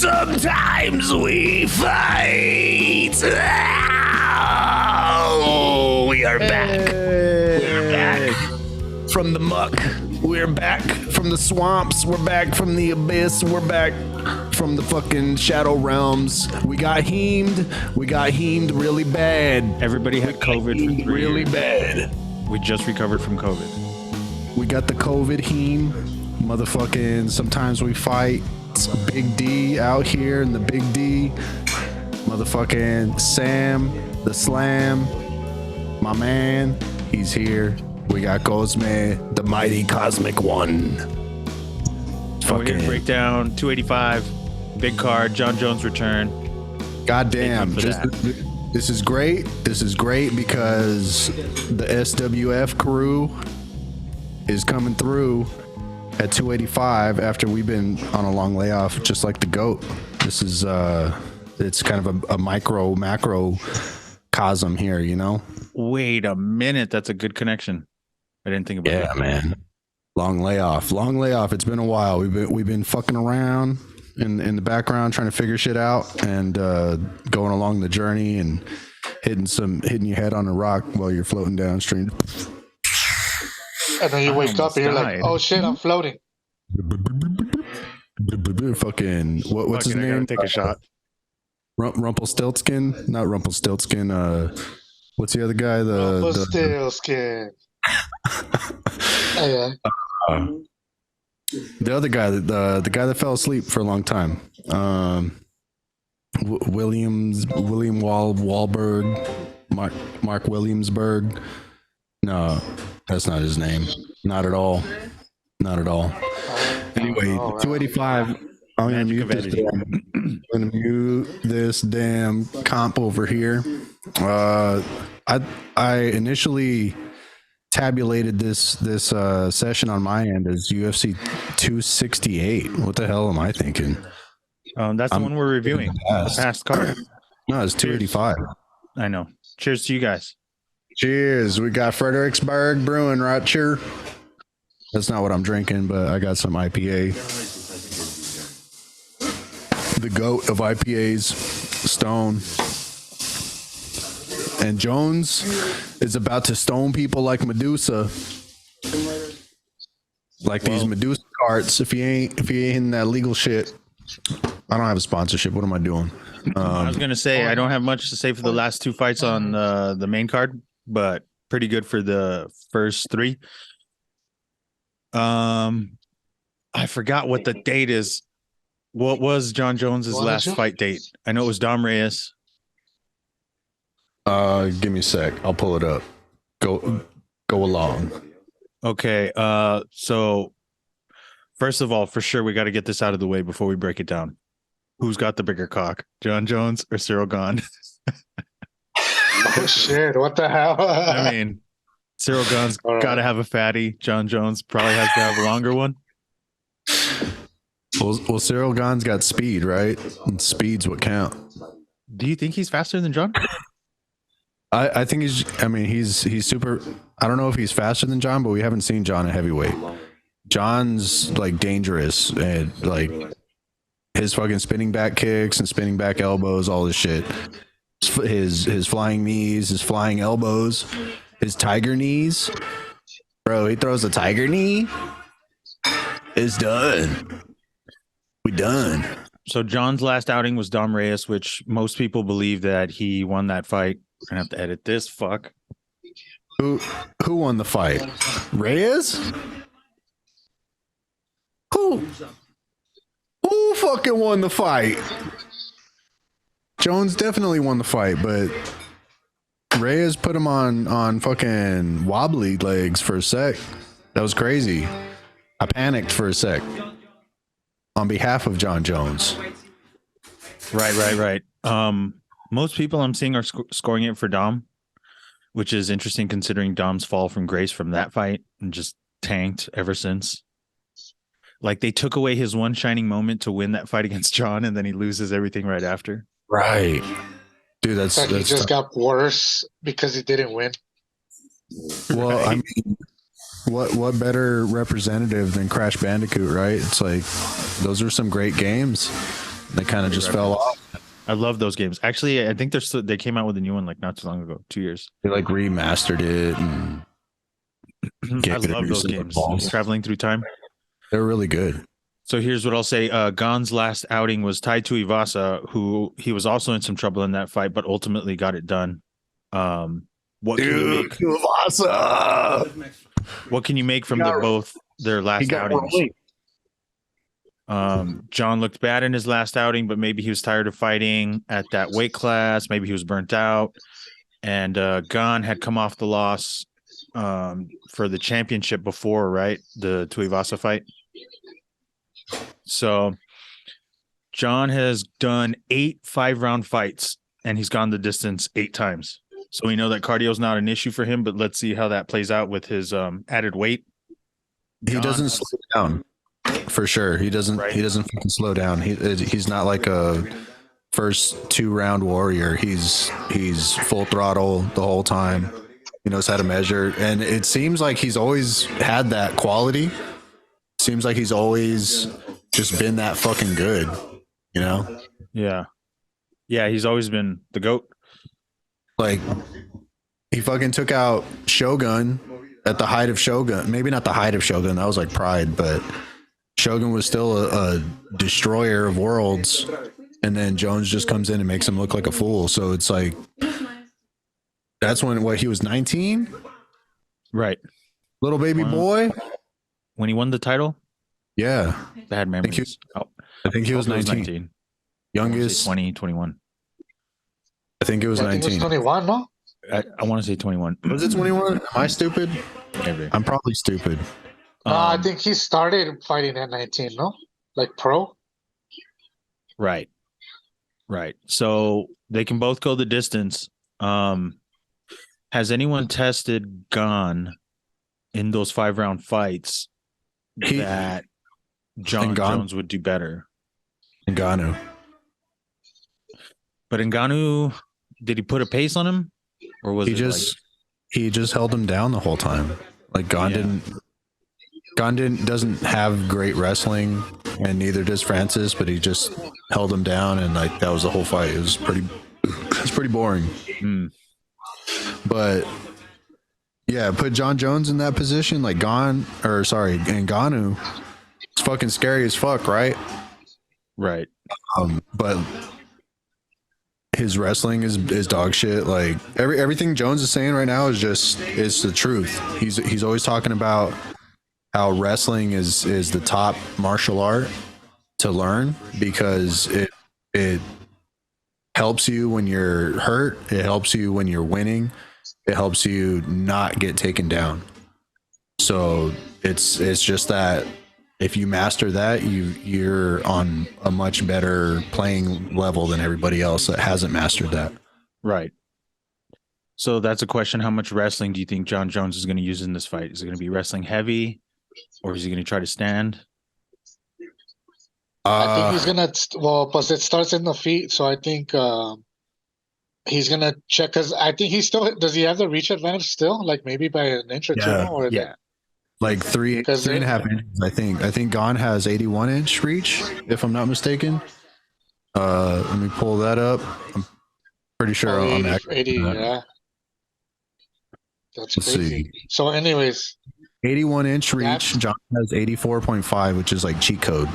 Sometimes we fight. Oh, we are back. We're back from the muck. We're back from the swamps. We're back from the abyss. We're back from the fucking shadow realms. We got heamed. We got heamed really bad. Everybody had COVID for 3 really years. bad. We just recovered from COVID. We got the COVID heme. Motherfucking sometimes we fight. It's Big D out here in the Big D. Motherfucking Sam, the Slam, my man, he's here. We got Cosme, the mighty cosmic one. We're here to break down 285, big card, Jon Jones return. Goddamn, this is great. This is great because the SWF crew is coming through at 285 after we've been on a long layoff, just like the GOAT. This is it's kind of a micro macro cosm here, you know. Wait a minute, that's a good connection. I didn't think about that. Yeah, man. Long layoff. It's been a while. We've been fucking around in the background trying to figure shit out and going along the journey and hitting your head on a rock while you're floating downstream. And then you wake up and you're like, oh shit, I'm floating. Fucking what's his name? Take a shot. Rumpelstiltskin? Not Rumpelstiltskin. What's the other guy? Rumpelstiltskin. The other guy, the guy that fell asleep for a long time. William Wahlberg, Mark Williamsburg. No, that's not his name. Not at all. Anyway, 285. I'm gonna mute this damn comp over here. I initially tabulated this session on my end as UFC 268. What the hell am I thinking? That's the one we're reviewing. Past card. No, it's 285. I know. Cheers to you guys. Cheers. We got Fredericksburg Brewing right here. That's not what I'm drinking, but I got some IPA. The GOAT of IPAs, Stone. And Jones is about to stone people like Medusa. Like these Medusa carts. If you ain't in that legal shit. I don't have a sponsorship. What am I doing? I was gonna say I don't have much to say for the last two fights on the main card, but pretty good for the first three. I forgot what the date is. What was Jon Jones's last fight date? I know it was Dom Reyes. Give me a sec. I'll pull it up. Go along. Okay. So first of all, for sure, we got to get this out of the way before we break it down. Who's got the bigger cock, Jon Jones or Cyril Gane? Oh shit! What the hell? I mean, Cyril Gane's got to have a fatty. Jon Jones probably has to have a longer one. Well, Cyril Gane's got speed, right? And speed's what count. Do you think he's faster than Jon? I think he's super. I don't know if he's faster than Jon, but we haven't seen Jon at heavyweight. Jon's like dangerous and like his fucking spinning back kicks and spinning back elbows, all this shit. His flying knees, his flying elbows, his tiger knees. Bro, he throws a tiger knee. It's done. We done. So Jon's last outing was Dom Reyes, which most people believe that he won that fight. We're gonna have to edit this. Fuck. Who won the fight? Reyes? Who fucking won the fight? Jones definitely won the fight, but Reyes put him on fucking wobbly legs for a sec. That was crazy. I panicked for a sec on behalf of Jon Jones. Right. Most people I'm seeing are scoring it for Dom, which is interesting considering Dom's fall from grace from that fight and just tanked ever since. Like they took away his one shining moment to win that fight against Jon, and then he loses everything right after. Right. Dude, that's he just got worse because he didn't win. Well, right. I mean, what better representative than Crash Bandicoot, right? It's like those are some great games. They kind of just fell off. I love those games. Actually, I think they came out with a new one like not too long ago, 2 years. They like remastered it. And I love those games. Traveling through time. They're really good. So here's what I'll say. Gane's last outing was tied to Iwasa, who he was also in some trouble in that fight, but ultimately got it done. What can you make? Iwasa! What can you make from both their last outings? John looked bad in his last outing, but maybe he was tired of fighting at that weight class. Maybe he was burnt out. And Gane had come off the loss for the championship before, right? The Tuivasa fight. So John has done 8 5-round fights, and he's gone the distance 8 times. So we know that cardio is not an issue for him, but let's see how that plays out with his added weight. He doesn't slow down. For sure, he doesn't. Right. He doesn't fucking slow down. He's not like a first 2-round warrior. He's full throttle the whole time. He knows how to measure, and it seems like he's always had that quality. Seems like he's always just been that fucking good. You know? Yeah. He's always been the GOAT. Like he fucking took out Shogun at the height of Shogun. Maybe not the height of Shogun. That was like Pride, but Shogun was still a destroyer of worlds, and then Jones just comes in and makes him look like a fool. So it's like that's when he was 19, right? Little baby boy when he won the title. Yeah, bad memories. I think he was 19. Youngest 20, 21. I think it was 19. It was 21, no? I want to say 21. Was it 21? Am I stupid? Maybe. I'm probably stupid. I think he started fighting at 19, no? Like pro? Right. So they can both go the distance. Has anyone tested Gane in those 5-round fights that Jones would do better? Ngannou. But Ngannou, did he put a pace on him? Or was he just held him down the whole time? Like Gane doesn't have great wrestling, and neither does Francis, but he just held him down, and like that was the whole fight. It was pretty boring. But yeah, put Jon Jones in that position, like Ngannou. It's fucking scary as fuck, right? Right. But his wrestling is dog shit. Like everything Jones is saying right now is the truth. He's always talking about how wrestling is the top martial art to learn because it helps you when you're hurt. It helps you when you're winning. It helps you not get taken down. So it's just that if you master that, you're on a much better playing level than everybody else that hasn't mastered that. Right. So that's a question. How much wrestling do you think Jon Jones is going to use in this fight? Is it going to be wrestling heavy, or is he going to try to stand? I think he's going to, but it starts in the feet. So I think he's going to check, because I think does he have the reach advantage still? Like maybe by an inch or two? Or like 3.5 inches, I think. I think Gane has 81-inch reach, if I'm not mistaken. Let me pull that up. I'm pretty sure I'm 80, yeah. That's crazy. So anyways, 81-inch reach. John has 84.5, which is like cheat code.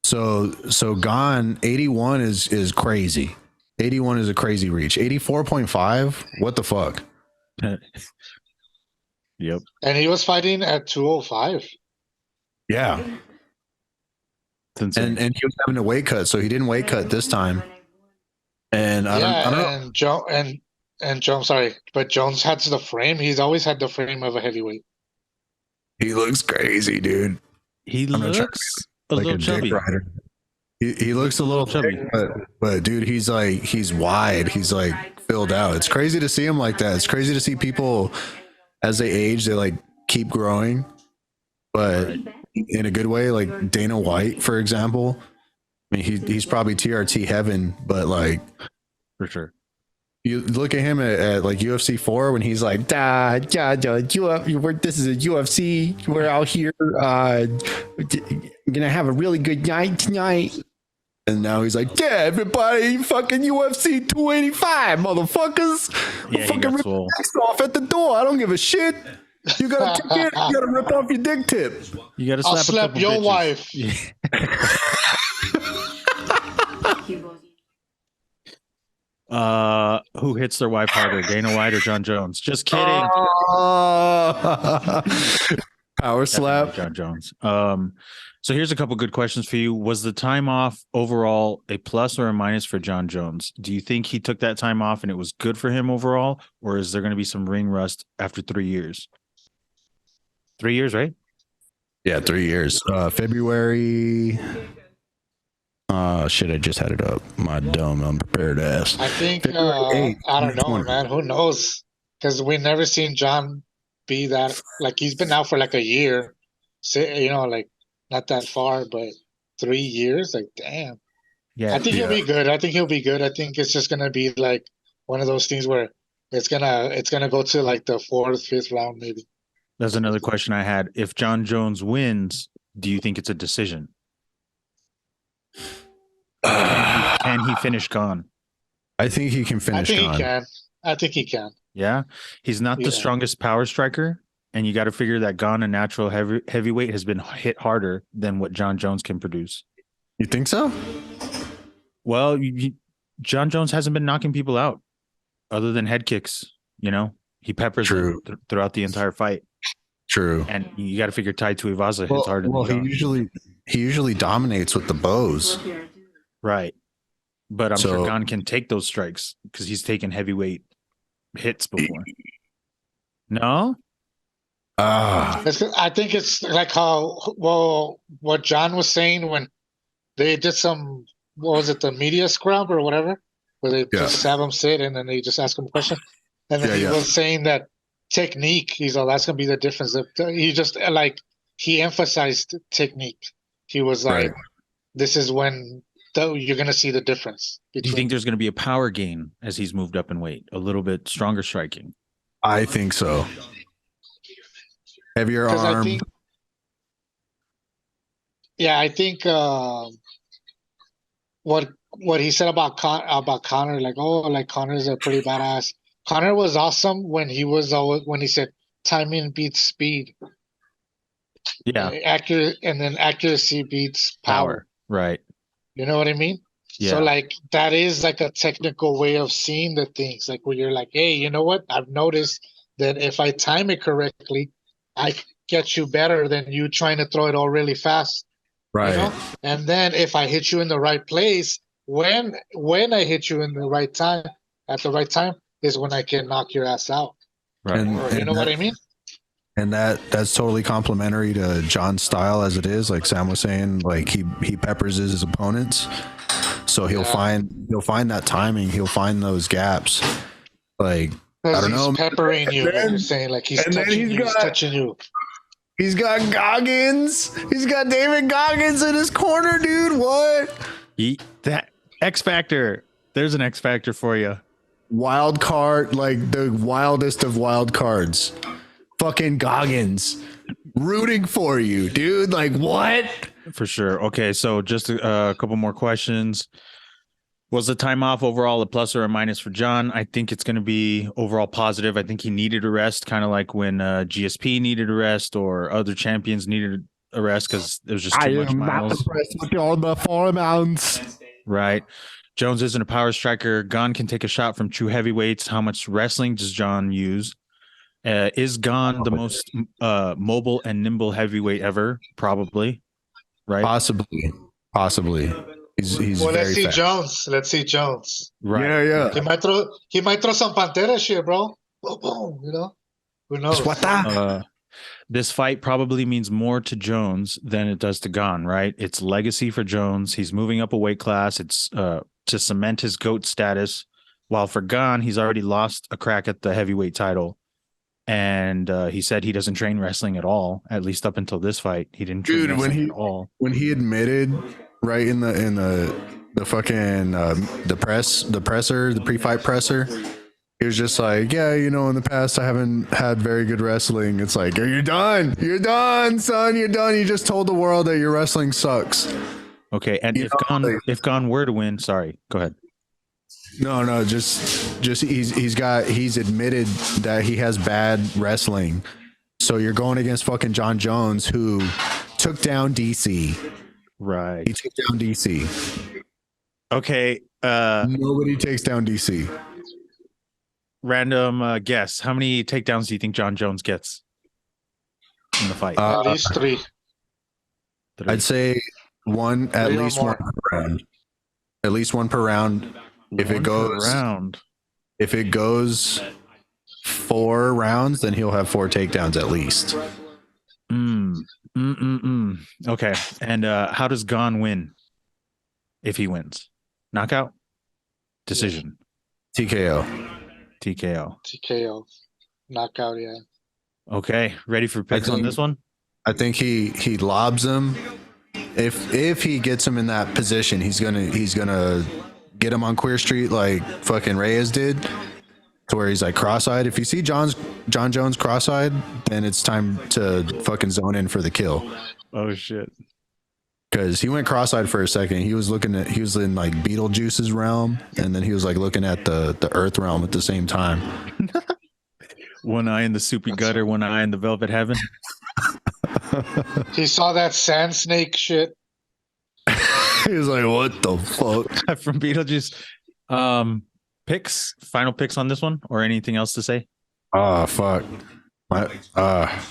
So Gane 81 is crazy. 81 is a crazy reach. 84.5, what the fuck? Yep. And he was fighting at 205. Yeah. And he was having a weight cut, so he didn't weight cut this time. And I don't know. And Jones, sorry, but Jones has the frame. He's always had the frame of a heavyweight. He looks crazy, dude. He looks a little chubby. He looks a little chubby, but dude, he's wide. He's like filled out. It's crazy to see him like that. It's crazy to see people as they age, they like keep growing, but in a good way. Like Dana White, for example. I mean, he's probably TRT heaven, but like for sure. You look at him at like UFC 4 when he's like, this is a UFC. We're out here gonna have a really good night tonight. And now he's like, yeah, everybody, fucking UFC 285, motherfuckers. Yeah, he fucking got rip swole. dicks off at the door. I don't give a shit. You got a ticket. You got to rip off your dick tip. You got to I'll slap a slap couple your bitches. wife. Yeah. Who hits their wife harder, Dana White or John Jones? Just kidding. Power slap. John Jones. So here's a couple good questions for you. Was the time off overall a plus or a minus for John Jones? Do you think he took that time off and it was good for him overall, or is there going to be some ring rust after 3 years? 3 years, right? Yeah, 3 years. February. Shit, I just had it up. My dumb, unprepared ass. I think February 8th, I don't know, 2020. man. Who knows? Because we never seen John be that. Like he's been out for like a year. You know, like not that far, but 3 years. Like damn. Yeah. I think he'll be good. I think he'll be good. I think it's just gonna be like one of those things where it's gonna go to like the fourth, fifth round maybe. That's another question I had. If John Jones wins, do you think it's a decision? Can he finish Gane? I think he can I finish think Gane. he can. I think he can. Yeah. He's not Yeah. the strongest power striker. And you got to figure that Gane, a natural heavyweight, has been hit harder than what John Jones can produce. You think so? Well, John Jones hasn't been knocking people out other than head kicks. You know, he peppers them throughout the entire fight. True. And you got to figure Tai Tuivasa hits harder Well, than John. he usually dominates with the bows. Right. But I'm So- sure Gane can take those strikes because he's taken heavyweight hits before. No? I think it's like what John was saying when they did some, what was it, the media scrub or whatever, where they just have him sit and then they just ask him a question. And then he was saying that technique, he's all, that's going to be the difference. He just like, he emphasized technique. He was like, this is when you're going to see the difference. Do you think there's going to be a power gain as he's moved up in weight? A little bit stronger striking? I think so. Heavier arm. I think what he said about Conor, like, oh, like Conor's a pretty badass. Conor was awesome when he said timing beats speed. Yeah. Accuracy beats power. Right. You know what I mean? Yeah. So like that is like a technical way of seeing the things. Like where you're like, hey, you know what? I've noticed that if I time it correctly, I get you better than you trying to throw it all really fast. Right. You know? And then if I hit you in the right place, when I hit you in the right time, at the right time, is when I can knock your ass out. Right. You know what I mean? And that's totally complimentary to John's style as it is. Like Sam was saying, like he peppers his opponents. So he'll find that timing, he'll find those gaps. Like I don't know, peppering you. You're saying like he's touching you. He's got Goggins. He's got David Goggins in his corner, dude. What? That X Factor. There's an X Factor for you. Wild card, like the wildest of wild cards. Fucking Goggins. Rooting for you, dude. Like what? For sure. Okay, so just a couple more questions. Was the time off overall a plus or a minus for John? I think it's going to be overall positive. I think he needed a rest, kind of like when GSP needed a rest or other champions needed a rest because there was just too much miles. Not impressed with your performance. Right. Jones isn't a power striker. Gane can take a shot from true heavyweights. How much wrestling does John use? Is Gane the most mobile and nimble heavyweight ever? Probably. Right. Possibly. He's well, very fast. Let's see Jones. Right. Yeah. He might throw some Pantera shit, bro. Boom, boom, you know? Who knows? This fight probably means more to Jones than it does to Gane, right? It's legacy for Jones. He's moving up a weight class. It's to cement his GOAT status. While for Gane, he's already lost a crack at the heavyweight title. And he said he doesn't train wrestling at all, at least up until this fight. He didn't train wrestling at all. When he admitted right in the fucking the pre-fight presser, he was just like, yeah, you know, in the past I haven't had very good wrestling. It's like, you're done, son, you're done. You just told the world that your wrestling sucks. Okay, and You if know, like- if Gane were to win, sorry, go ahead. No, just he's admitted that he has bad wrestling. So you're going against fucking Jon Jones, who took down DC. Right. He took down DC. Okay. Nobody takes down DC. Random guess. How many takedowns do you think Jon Jones gets in the fight? At least 3. I'd say one, at 3 or least one more. per round. At least one per round. If One it per goes round. if it goes 4 rounds, then he'll have 4 takedowns at least. Okay. And how does Gane win if he wins? Knockout? Decision? TKO. TKO. TKO. Knockout, yeah. Okay. Ready for picks on think- this one? I think he lobs him. If he gets him in that position, he's gonna get him on Queer Street like fucking Reyes did, to where he's like cross-eyed. If you see Jon Jones cross-eyed, then it's time to fucking zone in for the kill. Oh shit. Because he went cross-eyed for a second. He was in like Beetlejuice's realm, and then he was like looking at the Earth realm at the same time. One eye in the soupy gutter, one eye in the velvet heaven. He saw that sand snake shit. He was like, "What the fuck?" From Beetlejuice. Picks, final picks on this one, or anything else to say? Oh fuck. I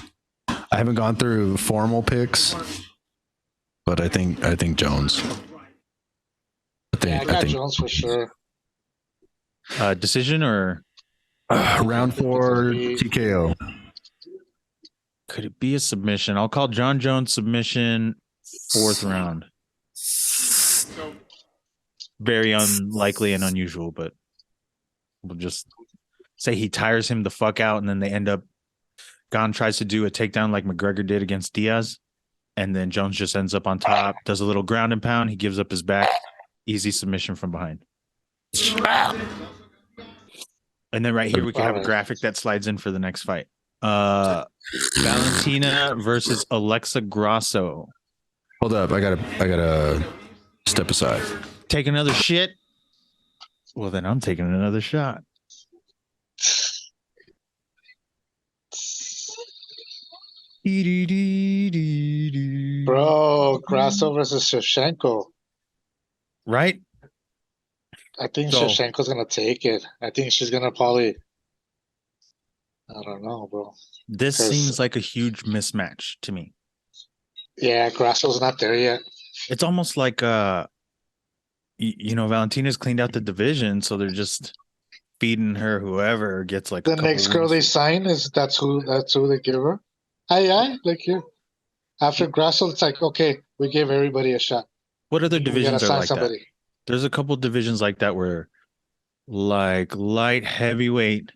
haven't gone through formal picks, but I think Jones. Yeah, I got Jones for sure. Decision or round 4 TKO. could it be a submission? I'll call Jon Jones submission 4th round. Very unlikely and unusual, but we'll just say he tires him the fuck out, and then they end up. Gane tries to do a takedown like McGregor did against Diaz, and then Jones just ends up on top, does a little ground and pound. He gives up his back, easy submission from behind. And then right here we can have a graphic that slides in for the next fight. Valentina versus Alexa Grasso. Hold up, I gotta step aside. Take another shit. Well, then I'm taking another shot. Bro, Grasso versus Shevchenko. Right? I think So- Shevchenko's gonna take it. I think she's gonna probably. I don't know, bro. This 'Cause- seems like a huge mismatch to me. Yeah, Grasso's not there yet. It's almost like Valentina's cleaned out the division, so they're just feeding her whoever gets like a The couple next girl wins. they sign is that's who they give her. Aye, like here. After Grasso, it's like okay, we gave everybody a shot. What other We gotta divisions are sign like that? somebody. There's a couple divisions like that where like light heavyweight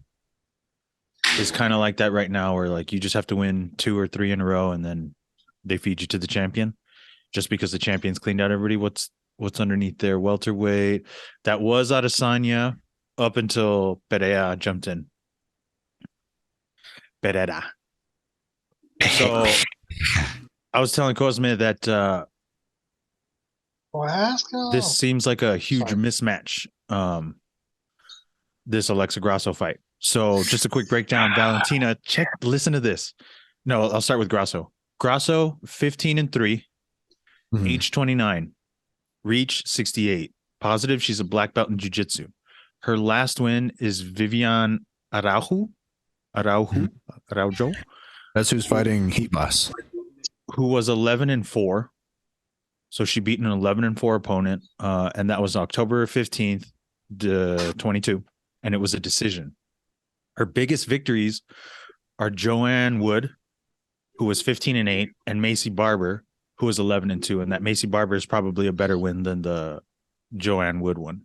is kind of like that right now, where like you just have to win 2 or 3 in a row and then they feed you to the champion just because the champion's cleaned out everybody. What's underneath there? Welterweight. That was Adesanya up until Pereira jumped in. Pereira. So I was telling Cosme that this seems like a huge Sorry. mismatch. This Alexa Grasso fight. So just a quick breakdown. Valentina, listen to this. No, I'll start with Grasso. Grasso, 15-3, Mhm. age 29, reach 68. Positive, she's a black belt in jiu-jitsu. Her last win is Vivian Araujo, That's who's fighting Heat Boss. who was 11-4. So she beat an 11-4 opponent, and that was October 15th, 22, and it was a decision. Her biggest victories are Joanne Wood, who was 15-8, and Macy Barber, who was 11-2, and that Macy Barber is probably a better win than the Joanne Wood one.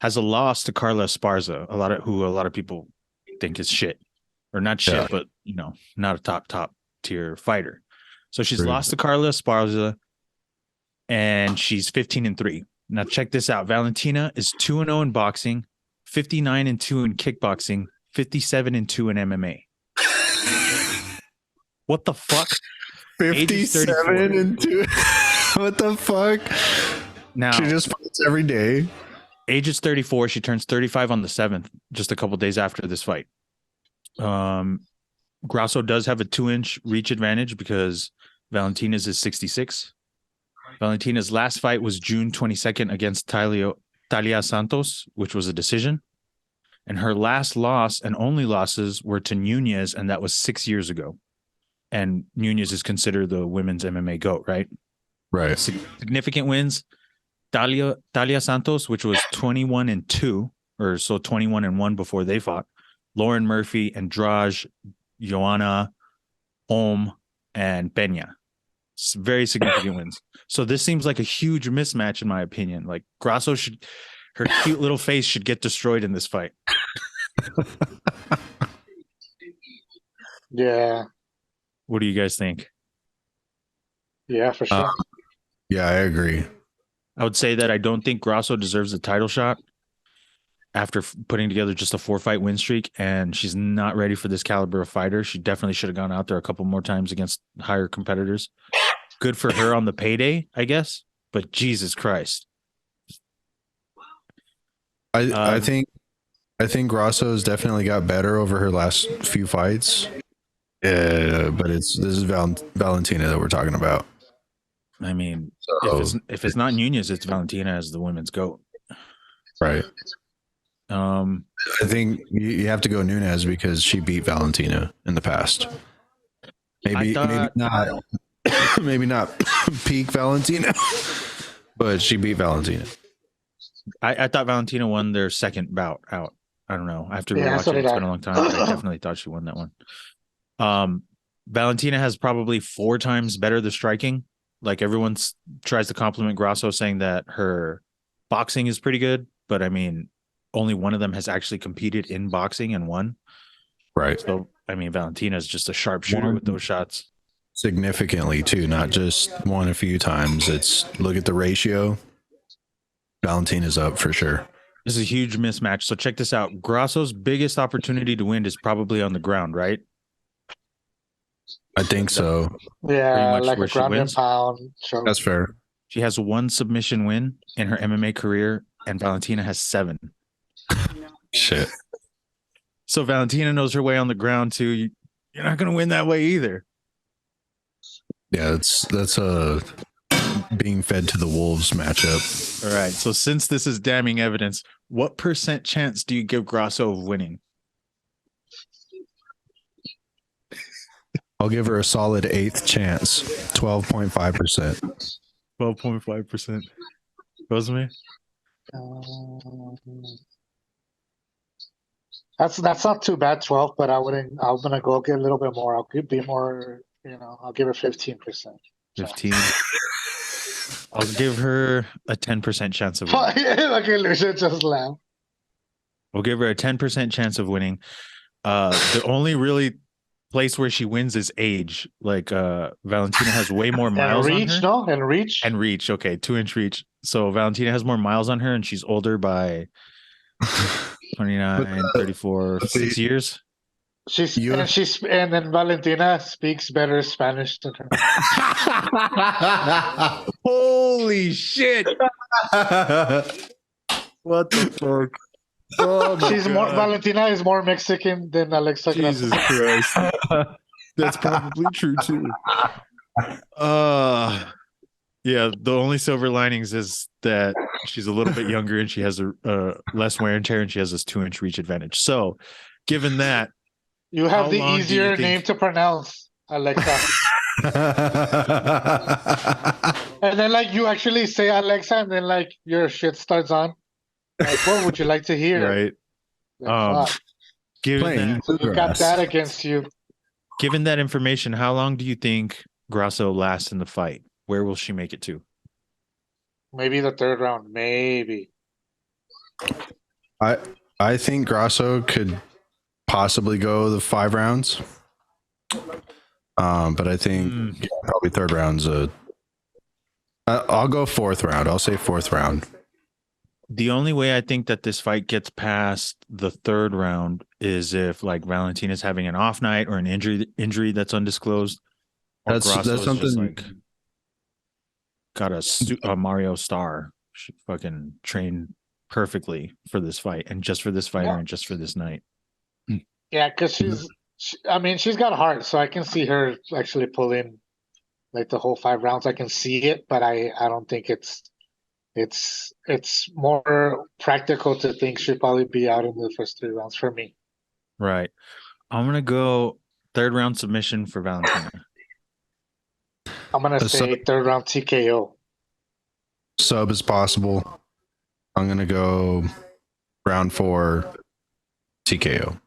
Has a loss to Carla Esparza, a lot of people think is shit, or not shit, Yeah. but not a top tier fighter. So she's True. lost to Carla Esparza, and she's 15-3. Now check this out. Valentina is 2-0 in boxing, 59-2 in kickboxing, 57-2 in MMA. What the fuck? Age is 34. 57-2. What the fuck? Now She just fights every day. age is 34. She turns 35 on the 7th, just a couple days after this fight. Grasso does have a 2-inch reach advantage because Valentina's is 66. Valentina's last fight was June 22nd against Talia Santos, which was a decision. And her last loss and only losses were to Nunez, and that was 6 years ago. And Nunez is considered the women's MMA GOAT, right? Right. Significant wins. Talia Santos, which was 21-2, or so 21-1 before they fought. Lauren Murphy, Andrade, Joanna, Om, and Peña. Very significant wins. So this seems like a huge mismatch, in my opinion. Like Grasso her cute little face should get destroyed in this fight. Yeah. What do you guys think? Yeah, for sure. Yeah, I agree. I would say that I don't think Grasso deserves a title shot after putting together just a 4-fight win streak, and she's not ready for this caliber of fighter. She definitely should have gone out there a couple more times against higher competitors. Good for her on the payday, I guess, but Jesus Christ. I think Grasso's definitely got better over her last few fights. But this is Valentina that we're talking about. I mean, So, if it's not Nunez, it's Valentina as the women's GOAT. right. I I think you have to go Nunez because she beat Valentina in the past. Maybe not maybe not peak Valentina, but she beat Valentina. I thought Valentina won their second bout out. I don't know. I have to Yeah, rewatch so it. did It's I. been a long time, but I definitely thought she won that one. Valentina has probably 4 times better the striking. Like everyone tries to compliment Grasso, saying that her boxing is pretty good, but I mean, only one of them has actually competed in boxing and won. Right. So I mean, Valentina is just a sharpshooter with those shots. Significantly too, not just one a few times. It's look at the ratio. Valentina's up for sure. This is a huge mismatch. So check this out. Grasso's biggest opportunity to win is probably on the ground, right? I think so. Yeah, much like where a she ground and wins. pound. So That's fair. She has 1 submission win in her MMA career, and Valentina has 7. Shit. So Valentina knows her way on the ground too. You're not going to win that way either. Yeah, that's a being fed to the wolves matchup. All right. So since this is damning evidence, what % chance do you give Grasso of winning? I'll give her a solid 8th chance. 12.5%. 12.5%. Rosemary? that's not too bad, 12, but I'm gonna go get a little bit more. I'll be more, I'll give her 15%. 15. I'll give her a 10% chance of winning. Okay, Lucia just laugh. We'll give her a 10% chance of winning. The only really place where she wins is age. Like Valentina has way more miles And reach, on her. no? And reach? And reach. Okay, 2-inch reach. So Valentina has more miles on her, and she's older by 29, 34, 6 years. And then Valentina speaks better Spanish than her. Holy shit. What the fuck? Oh my God. Valentina is more Mexican than Alexa Jesus Grasso. Christ. That's probably true too. Yeah, the only silver linings is that she's a little bit younger and she has a less wear and tear, and she has this 2-inch reach advantage. So given that, You have how the long do you easier think- name to pronounce, Alexa. And then like you actually say Alexa, and then like your shit starts on. Like, what would you like to hear? right? Like, fuck. Given So you got that against you. that information, how long do you think Grasso lasts in the fight? Where will she make it to? Maybe the 3rd round, maybe. I think Grasso could possibly go the 5 rounds. But I think probably 3rd round's I'll go 4th round. I'll say 4th round. The only way I think that this fight gets past the 3rd round is if like Valentina's having an off night or an injury that's undisclosed. Or That's Grasso's just, something. like, got a Mario star. She fucking trained perfectly for this fight, and just for this fighter, Yeah. and just for this night. Yeah, because I mean, she's got heart, so I can see her actually pulling like the whole 5 rounds. I can see it, but I don't think it's more practical to think she'll probably be out in the first 3 rounds for me. Right. I'm gonna go 3rd round submission for Valentina. I'm gonna So- say 3rd round TKO. Sub is possible. I'm gonna go round 4 TKO.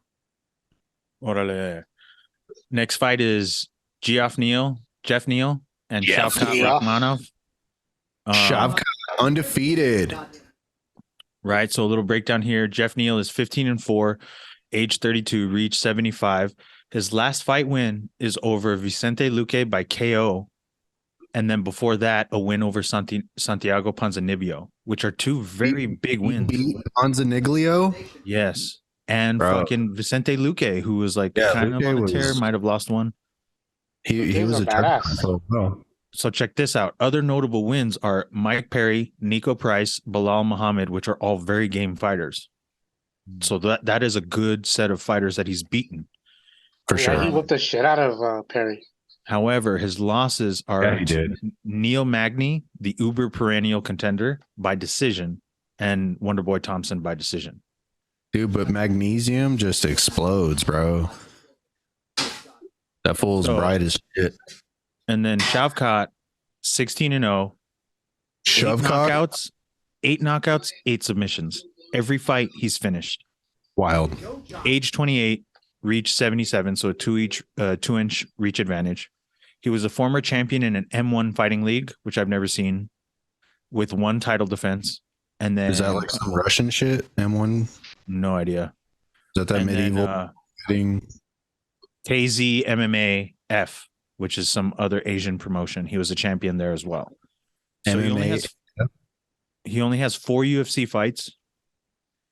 Orale. Next fight is Jeff NEAL, and Jeff Shuvcok NEAL. Rakhmonov. Shuvcok undefeated. Right. So a little breakdown here. Jeff NEAL is 15-4, age 32, reach 75. His last fight win is over Vicente Luque by KO. And then before that, a win over Santiago Ponzinibbio, which are 2 very big wins. Beat Ponzinibbio. Yes. And Bro. fucking Vicente Luque, who was like Yeah, kind of Luque on a was- tear, might have lost one. He He's was a a badass. badass. So check this out. Other notable wins are Mike Perry, Nico Price, Bilal Muhammad, which are all very game fighters. So that is a good set of fighters that he's beaten. For Yeah, he sure. whooped the shit out of Perry. However, his losses are Yeah, he did. Neil Magny, the uber perennial contender, by decision, and Wonderboy Thompson by decision. Dude, but magnesium just explodes, bro. That fool's So- bright as shit. And then Shuvcok, 16-0, Shuvcok, 8 knockouts, 8 submissions. Every fight he's finished. wild. Age 28, reach 77, so a 2-inch reach advantage. He was a former champion in an M1 fighting league, which I've never seen, with 1 title defense. And then Is that like some Russian shit? M1? Is no idea. that And medieval then, thing? KZ MMA F, which is some other Asian promotion. He was a champion there as well. So MMA. he only has 4 UFC fights.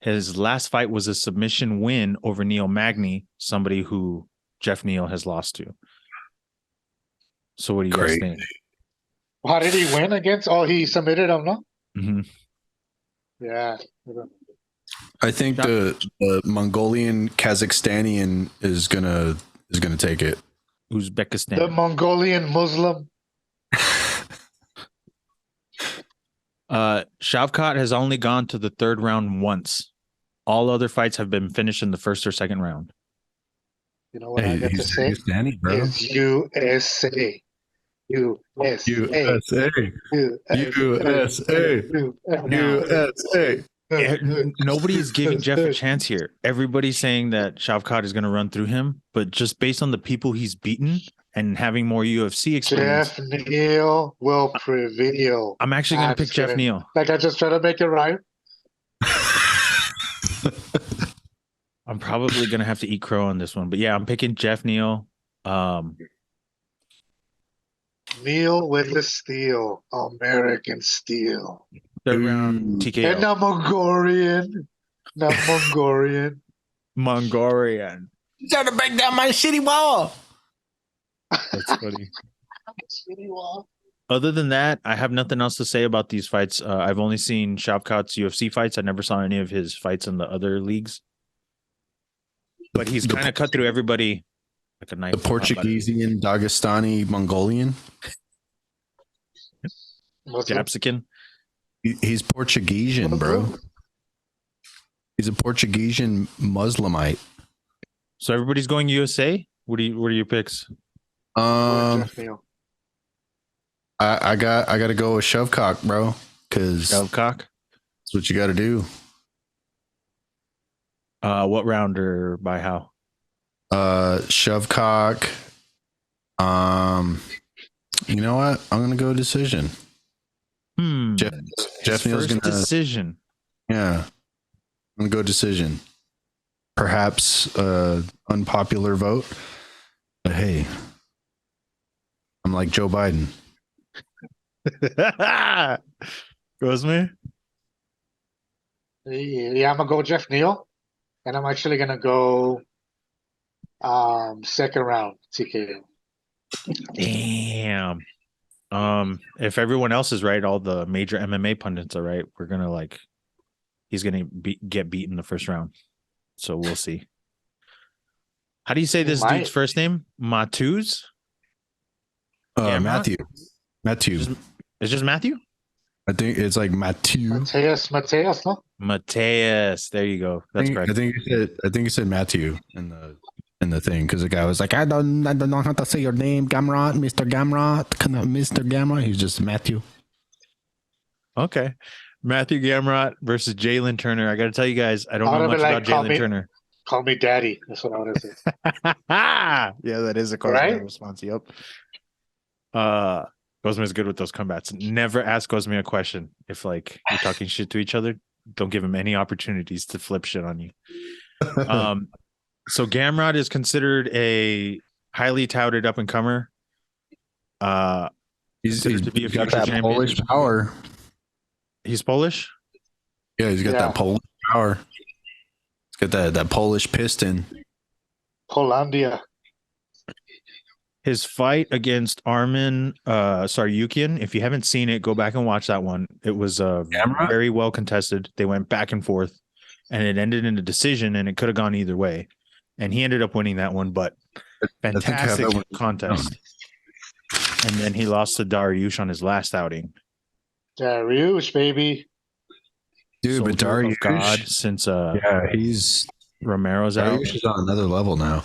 His last fight was a submission win over Neil Magny, somebody who Jeff NEAL has lost to. So what do you guys Great. think? How did he win against? Oh, he submitted him, no? Mhm. Yeah. I think the Mongolian Kazakhstanian is gonna take it. Uzbekistan. The Mongolian Muslim. Shuvcok has only gone to the 3rd round once. All other fights have been finished in the 1st or 2nd round. You know what I got to say? Dagestan, bro. Is USA. USA. USA. USA. USA. Nobody is giving Jeff a chance here. Everybody's saying that Shuvcok is going to run through him, but just based on the people he's beaten and having more UFC experience, Jeff NEAL will prevail. I'm actually going I'm to pick just Jeff kidding. NEAL. Like I just try to make it right. I'm probably going to have to eat crow on this one, but yeah, I'm picking Jeff NEAL. Neil with the steel. American steel. 3rd round And TKO. not Mongolian. Not Mongolian. Mongolian. Trying to break down my shitty wall. That's funny. Other than that, I have nothing else to say about these fights. I've only seen Shuvcok's UFC fights. I never saw any of his fights in the other leagues. But he's kind of cut through everybody like a knife. The Portuguesian, Dagestani, Mongolian. Japsikin. He's Portuguesian, bro. He's a Portuguesian Muslimite. So everybody's going USA. What are your picks? Jeff NEAL. I got to go with Shuvcok, bro, because that's Shuvcok. what you got to do. What round or by how? Shuvcok. You know what? I'm gonna go decision. Jeff NEAL's First gonna decision. Yeah. I'm gonna go decision. Perhaps unpopular vote. But hey, I'm like Joe Biden. Goes me. Yeah, I'm gonna go Jeff NEAL. And I'm actually gonna go 2nd round TKO. Damn. If everyone else is right, all the major MMA pundits are right. We're gonna he's gonna get beat in the first round. So we'll see. How do you say He this might. dude's first name? MATEUSZ? Gamrot? Matthew. It's just Matthew? I think it's like Matthew. Mateus, no? MATEUSZ. There you go. That's correct. I think you said Matthew in the thing because the guy was like, I don't know how to say your name, Gamrot, Mr. Gamrot, Mr. Gamrot. He's just Matthew. Okay. Matthew Gamrot versus Jalen Turner. I got to tell you guys, I don't know much about Jalen Turner. Call me daddy. That's what I would have said. Yeah, that is a correct response. Yep. Cosme is good with those combats. Never ask Cosme a question. If you're talking shit to each other, don't give him any opportunities to flip shit on you. So Gamrot is considered a highly touted up and comer. He's to be a got future that champion. Polish power. He's Polish? Yeah, he's got that Polish power. He's got that Polish piston. Polandia. His fight against Armin Saryukian, if you haven't seen it, go back and watch that one. It was very well contested. They went back and forth, and it ended in a decision, and it could have gone either way. And he ended up winning that one, but fantastic contest. And then he lost to Dariush on his last outing. Dariush, baby. Dude, but Dariush, God, since he's Romero's out. Dariush is on another level now.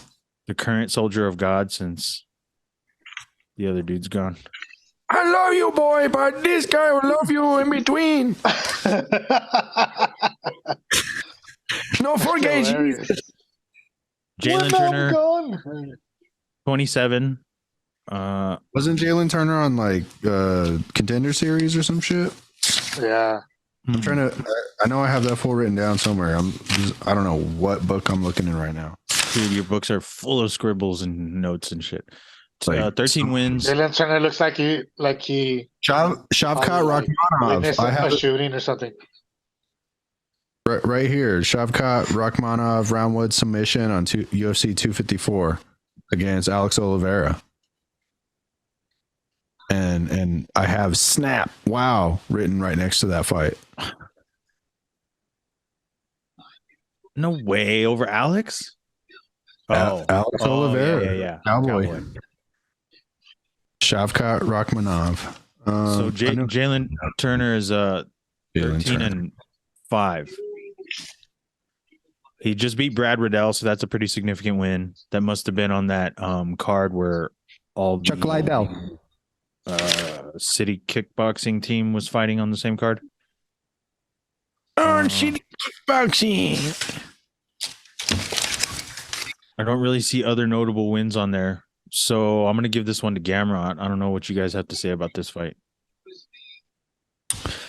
The current soldier of God since the other dude's gone. I love you, boy, but this guy will love you in between. No, forget Jesus. Jalen Turner, 27. Wasn't Jalen Turner on Contender Series or some shit? Yeah. I'm trying to. I know I have that full written down somewhere. I don't know what book I'm looking in right now. Dude, your books are full of scribbles and notes and shit. 13 wins. Jalen Turner looks like he Shuvcok Rachmanov. I have a shooting or something. Right here. Shuvcok Rachmanov round one submission on UFC 254 against Alex Oliveira. And I have snap wow written right next to that fight. No way, over Alex? Alex Oliveira. Yeah. Cowboy. Shuvcok Rachmanov. So Jalen Turner is 13-5. He just beat Brad Riddell, so that's a pretty significant win. That must have been on that card where all Chuck Liddell. city kickboxing team was fighting on the same card. City kickboxing. I don't really see other notable wins on there. So I'm going to give this one to Gamrot. I don't know what you guys have to say about this fight.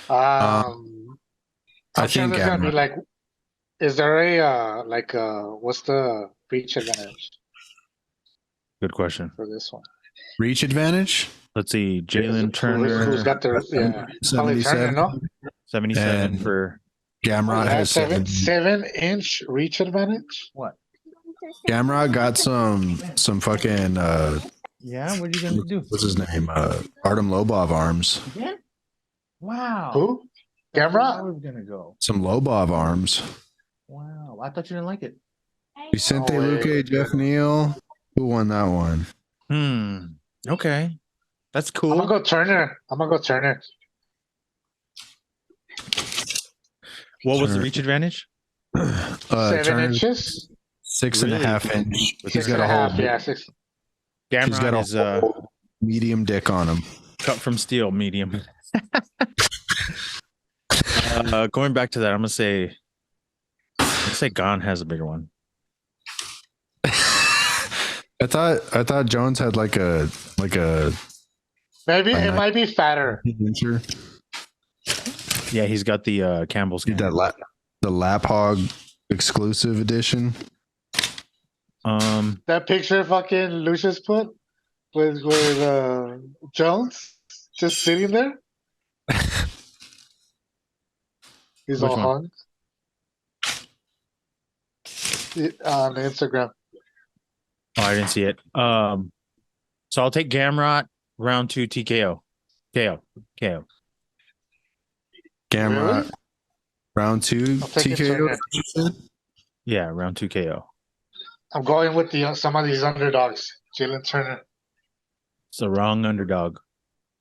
I think it's gonna be is there a what's the reach advantage Good question. for this one? Reach advantage? Let's see. Jalen Turner, Who's got the Probably Turner, 77. no? 77 And for Gamrot has 7-inch reach advantage. what? Gamrot got some fucking Yeah, what are you going to do? what's his name? Artem Lobov arms. Yeah? Wow. Who? Gamrot? was going to go. Some Lobov arms. Wow. I thought you didn't like it. Vicente No way. Luque, Jeff Neal. Who won that one? Okay. That's I'm gonna cool. go Turner. What was the Turner. reach advantage? 7 Turner, inches. 6.5 inch. He's 6 got and a a half. whole. Yeah, 6. He's got Gamrot a is whole medium dick on him. cut from steel, medium. Going back to that, I'm gonna say Gane has a bigger one. I thought Jones had like a Maybe it might be fatter. incher. Yeah, he's got the Campbell's. The lap hog exclusive edition. That picture fucking Lucius put with Jones just sitting there. He's Which all one? hung. On Instagram. Oh, I didn't see it. So I'll take Gamrot round 2 TKO. KO. KO. Gamrot. Really? Round 2 I'll take TKO. Turner. Yeah, round 2 KO. I'm going with some of these underdogs. Jalen Turner. It's the wrong underdog.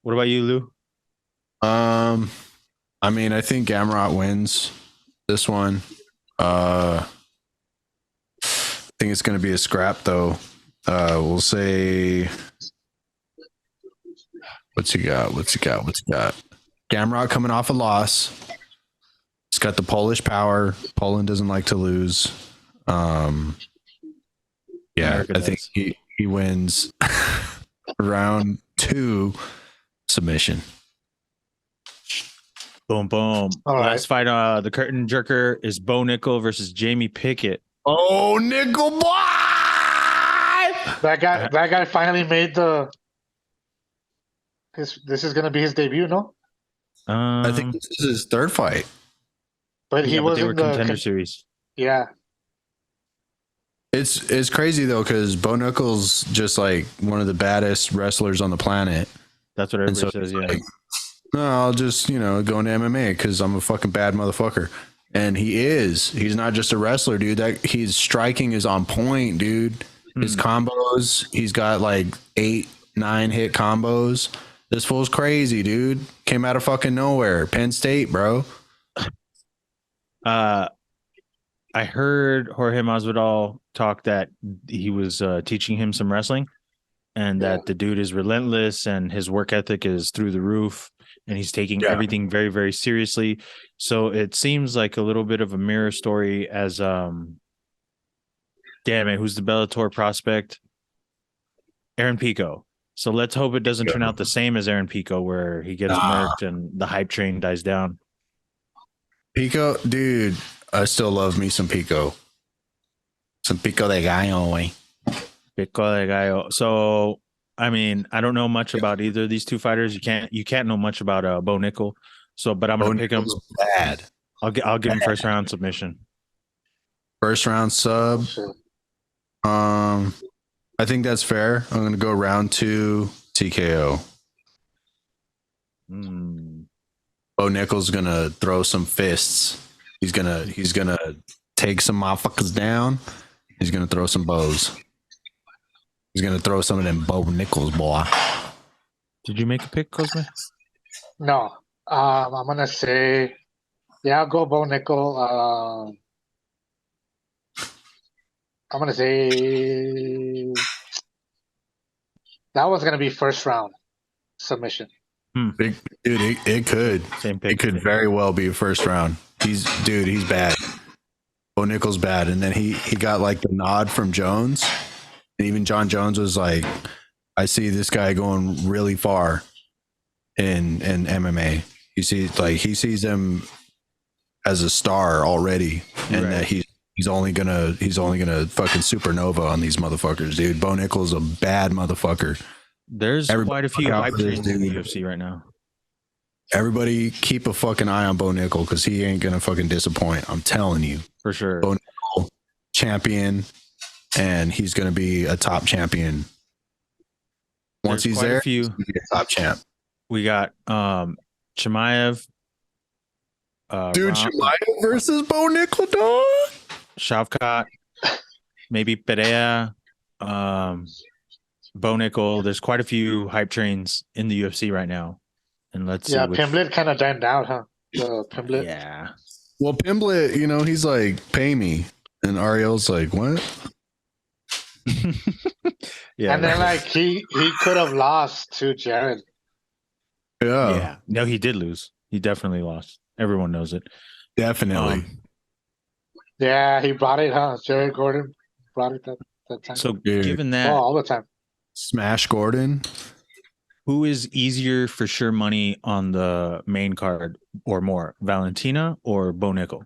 What about you, Lou? I mean, I think Gamrot wins this one. I think it's going to be a scrap, though. We'll say, what's he got? Gamrot coming off a loss. He's got the Polish power. Poland doesn't like to lose. Yeah, America I think does. he wins round 2 submission. Boom, boom. All right. Last fight, the curtain jerker is Bo Nickel versus Jamie Pickett. Oh, Nickel boy! That guy finally made this is gonna be his debut, no? I think this is his 3rd fight. But he was they were in the contender series. yeah. It's crazy though, because Bo Nickel's just like one of the baddest wrestlers on the planet. That's what everybody says. Yeah. Like, no, I'll just go into MMA because I'm a fucking bad motherfucker. And he's not just a wrestler, dude. That his striking is on point, dude. His combos, he's got like 8-9 hit combos. This fool's crazy, dude. Came out of fucking nowhere. Penn State, bro. I heard Jorge Masvidal talk that he was teaching him some wrestling, and that the dude is relentless and his work ethic is through the roof, and he's taking everything very, very seriously. So it seems like a little bit of a mirror story as damn it, who's the Bellator prospect? Aaron Pico. So let's hope it doesn't turn out the same as Aaron Pico, where he gets murked and the hype train dies down. Pico, dude, I still love me some Pico. Some Pico de Gallo, way. Pico de Gallo. So, I mean, I don't know much about either of these two fighters. You can't know much about Bo Nickel. So, but I'm gonna pick him. Bad. I'll give him first round submission. First round sub. I think that's fair. I'm gonna go round 2 TKO. Bo Nickel's gonna throw some fists. He's gonna take some motherfuckers down. He's gonna throw some bows. He's gonna throw some of them Bo Nickels, boy. Did you make a pick, Cosme? No. I'm gonna say, I'll go Bo Nickel. I'm gonna say that was gonna be first round submission. Dude, it could. Same pick. It could very well be first round. He's bad. Bo Nickel's bad. And then he got like the nod from Jones. And even John Jones was like, I see this guy going really far in MMA. He sees him as a star already, and that he's only gonna fucking supernova on these motherfuckers, dude. Bo Nickel's a bad motherfucker. There's quite a few hype trains in the UFC right now. Everybody keep a fucking eye on Bo Nickel because he ain't gonna fucking disappoint. I'm telling you. For sure. Bo Nickel, champion, and he's gonna be a top champion. Once he's there, he's gonna be a top champ. We got Chimaev. Dude, Chimaev versus Bo Nickel, dog. Shuvcok, maybe Perea, Bo Nickel. There's quite a few hype trains in the UFC right now. And let's see. Pimblett kind of died out, huh? Pimblett. Yeah. Well, Pimblett, he's like, pay me. And Ariel's like, what? Yeah. And then like he could have lost to Jared. Yeah. No, he did lose. He definitely lost. Everyone knows it. Definitely. Yeah, he brought it, huh? Jared Gordon brought it that time. So given that, all the time. Smash Gordon. Who is easier for sure money on the main card or more, Valentina or Bo Nickel?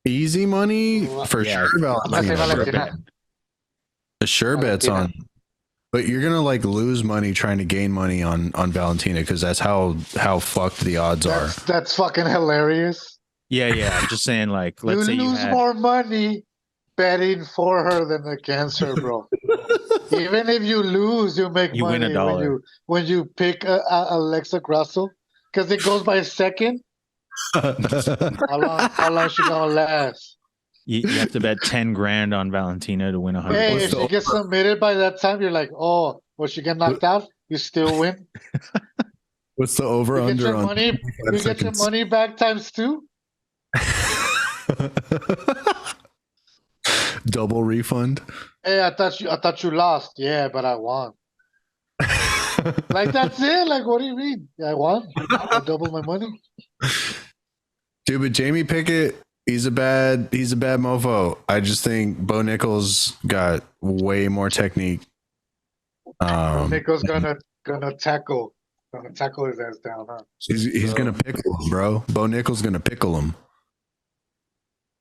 Easy money for sure. Valentina. The sure bet's on. But you're gonna like lose money trying to gain money on Valentina because that's how fucked the odds are. That's fucking hilarious. Yeah. I'm just saying, like, let's say you lose had more money. betting for her than against her, bro. Even if you lose, you make You win money $1. when you pick Alexa Grasso, because it goes by second. How long she gonna last? You have to bet 10 grand on Valentina to win 100. Hey, What's if the she gets submitted by that time, you're like, oh, will she get knocked out? You still win. What's the over You get under your on money. 25 You get your seconds? money back times 2. Double refund. Hey, I thought you lost. Yeah, but I won. Like that's it. Like, what do you mean? I won. I doubled my money. Dude, but Jamie Pickett, he's a bad mofo. I just think Bo Nickals got way more technique. Nico's gonna tackle his ass down, huh? He's gonna pickle him, bro. Bo Nickals gonna pickle him.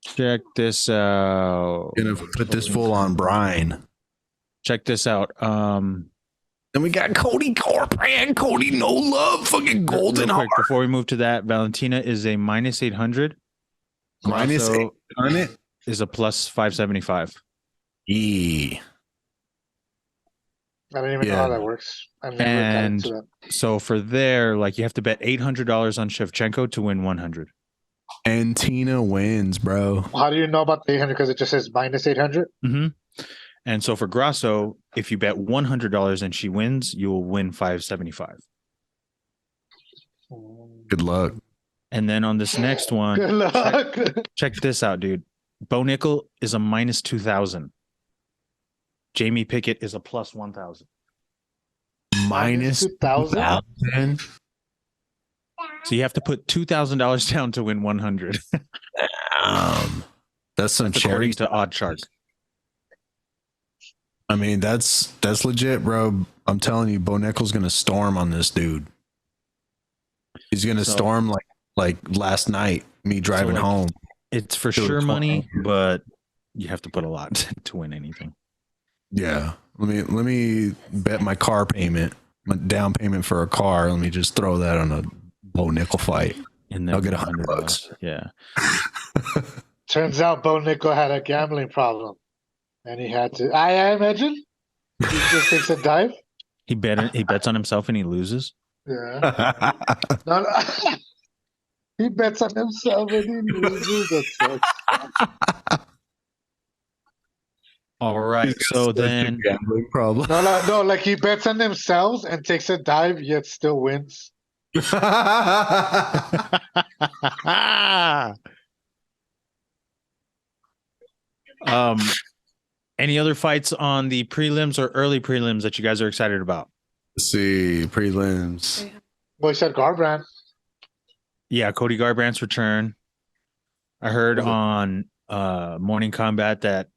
Check this out. Gonna put this full on Brian. Check this out. Then we got Cody Garbrandt, Cody No Love, fucking golden Real quick, heart. before we move to that, Valentina is a minus 800. Minus Grasso 800. is a plus 575. E. I don't even know how that works. I never got And into that. so for there, like you have to bet $800 on Shevchenko to win 100. nTina wins, bro. How do you know about the 800? Because it just says minus 800. Mm-hmm. And so for Grasso, if you bet $100 and she wins, you will win 575. Good luck. And then on this next one, Good luck. check this out, dude. Bo Nickel is a minus 2,000. Jamie Pickett is a plus 1,000. Minus 2,000. 2,000. So you have to put $2,000 down to win 100. That's some That's cherry. according to Odd Shark. I mean, that's legit, bro. I'm telling you, Bo Nickel's gonna storm on this dude. He's gonna So- storm like last night, me driving like, home. It's for Dude, sure it's money, fine. but you have to put a lot to win anything. Yeah. Let me bet my car payment, my down payment for a car. Let me just throw that on a Bo Nickel fight. And I'll then get $100. Yeah. Turns out Bo Nickel had a gambling problem, and he had to. I imagine he just takes a dive. He bets on himself and he loses. Yeah. No, he bets on himself and he loses. That sucks. All right. So then gambling problem. No, like he bets on himself and takes a dive, yet still wins. Any other fights on the prelims or early prelims that you guys are excited about? Let's see, prelims. Well, he said Garbrandt. Yeah, Cody Garbrandt's return. I heard on Morning Combat that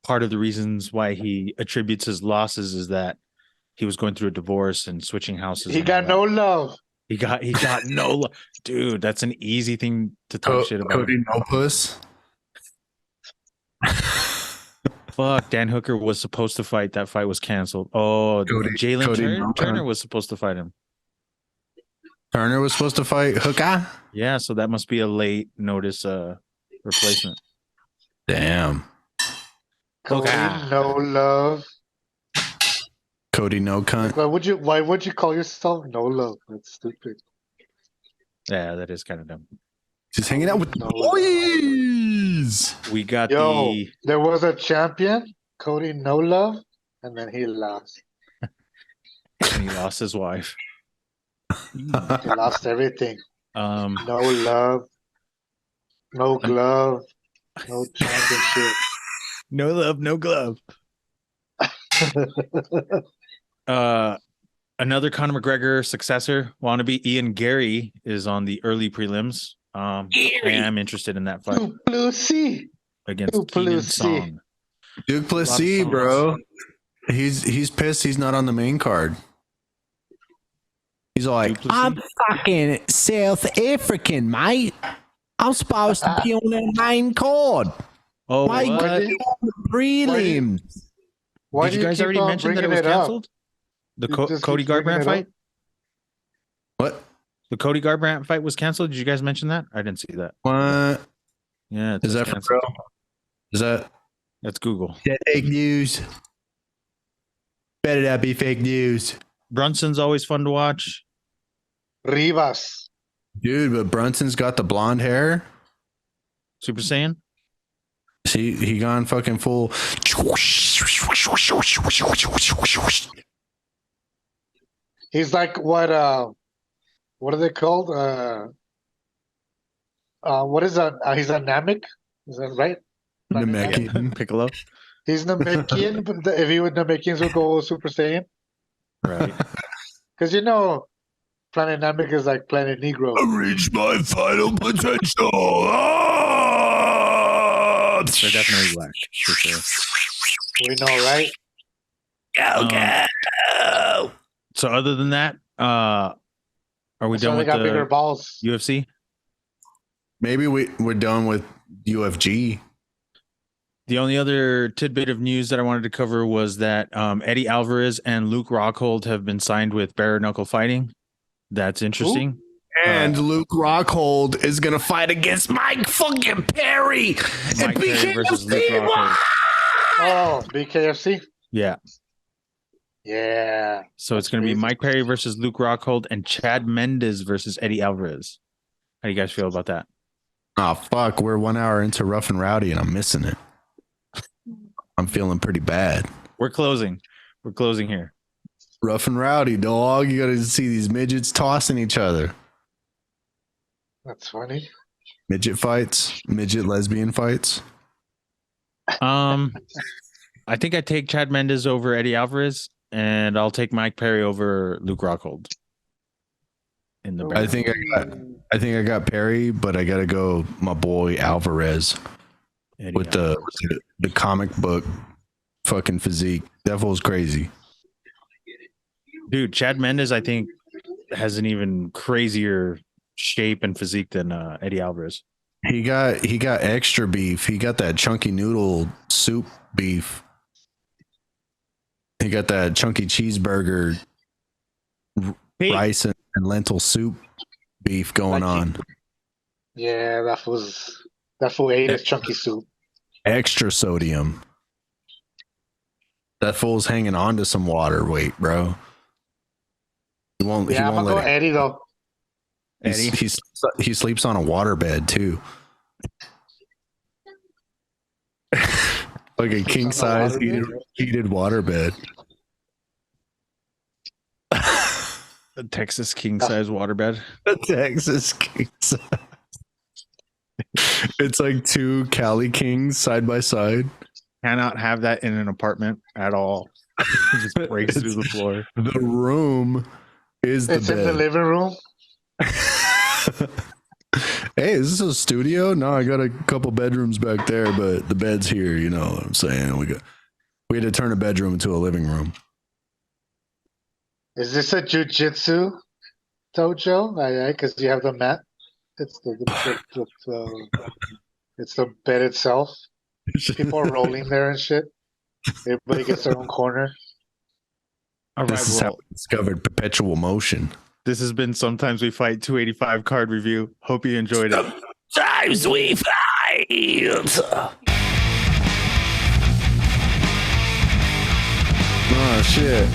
part of the reasons why he attributes his losses is that he was going through a divorce and switching houses. He and got all no that. love. He got no love. Dude, that's an easy thing to talk shit about. Cody No Puss. Fuck, Dan Hooker was supposed to fight. That fight was canceled. Oh, Cody Jalen Turner no was supposed to fight him. Turner was supposed to fight Hooker. Yeah, so that must be a late notice replacement. Damn. Cody, Okay. no love. Cody No Cunt. Why would you call yourself no love? That's stupid. Yeah, that is kind of dumb. He's hanging out with the No. boys. We got Yo, the there was a champion, Cody no love, and then he lost. and he lost his wife. He lost everything. Um, No love, no glove, no championship. no love, no glove. Another Conor McGregor successor wannabe Ian Gary is on the early prelims. I am interested in that fight Lucy. against Ooh, Keenan Lucy. Song. Duke Plessis, bro. He's pissed he's not on the main card. He's all like, Duke Plessis? I'm fucking South African, mate. I'm supposed to be on the main card. Oh, Why what? are you on the prelims? Why Did do you guys keep already on mention that it bringing was up? canceled? The You just Cody keep bringing Garbrandt it fight? up. What? The Cody Garbrandt fight was canceled. Did you guys mention that? I didn't see that. What? Yeah, Is that for canceled. real? Is that That's Google. That fake news. Better not be fake news. Brunson's always fun to watch. Rivas. Dude, but Brunson's got the blonde hair. Super Saiyan. See, he gone fucking full. He's like what are they called? What is that? He's a Namek? Is that right? Namekian. Piccolo. He's Namekian, but if he would Namekians would go Super Saiyan. Right. Because you know Planet Namek is like Planet Negro. I reached my final potential. Ah! They're definitely black. For sure. We know, right? Go. So other than that, are we So done they with got bigger the balls. UFC? Maybe we're done with UFG. The only other tidbit of news that I wanted to cover was that Eddie Alvarez and Luke Rockhold have been signed with Bare Knuckle Fighting. That's interesting. And Luke Rockhold is gonna fight against Mike fucking Perry. Mike Perry versus Luke Rockhold. Oh, BKFC? Yeah. Yeah. So it's going to be crazy. Mike Perry versus Luke Rockhold and Chad Mendes versus Eddie Alvarez. How do you guys feel about that? Oh fuck, we're 1 hour into Rough and Rowdy and I'm missing it. I'm feeling pretty bad. We're closing. We're closing here. Rough and Rowdy, dog. You gotta see these midgets tossing each other. That's funny. Midget fights, midget lesbian fights. I think I take Chad Mendes over Eddie Alvarez, and I'll take Mike Perry over Luke Rockhold. In the I think I got Perry, but I gotta go my boy Alvarez Eddie with Alvarez. the comic book fucking physique. That fool's crazy. Dude, Chad Mendes, I think, has an even crazier shape and physique than Eddie Alvarez. He got extra beef. He got that chunky noodle soup beef. He got that chunky cheeseburger rice and lentil soup beef going on. Yeah, that fool ate his chunky soup. Extra sodium. That fool's hanging on to some water weight, bro. He won't. Yeah, I'm gonna go Eddie though. He sleeps on a waterbed too. Like a king size heated waterbed. A Texas king size waterbed. A Texas king size. It's like two Cali kings side by side. Cannot have that in an apartment at all. It just breaks through the floor. The room is the It's bed. in the living room. Hey, is this a studio? No, I got a couple bedrooms back there, but the bed's here. You know what I'm saying? We had to turn a bedroom into a living room. Is this a jujitsu dojo? Because you have the mat. It's it's the bed itself. People are rolling there and shit. Everybody gets their own corner. All right, This is how we discovered perpetual motion. this has been Sometimes We Fight 285 card review. Hope you enjoyed it. Sometimes we fight. Oh shit.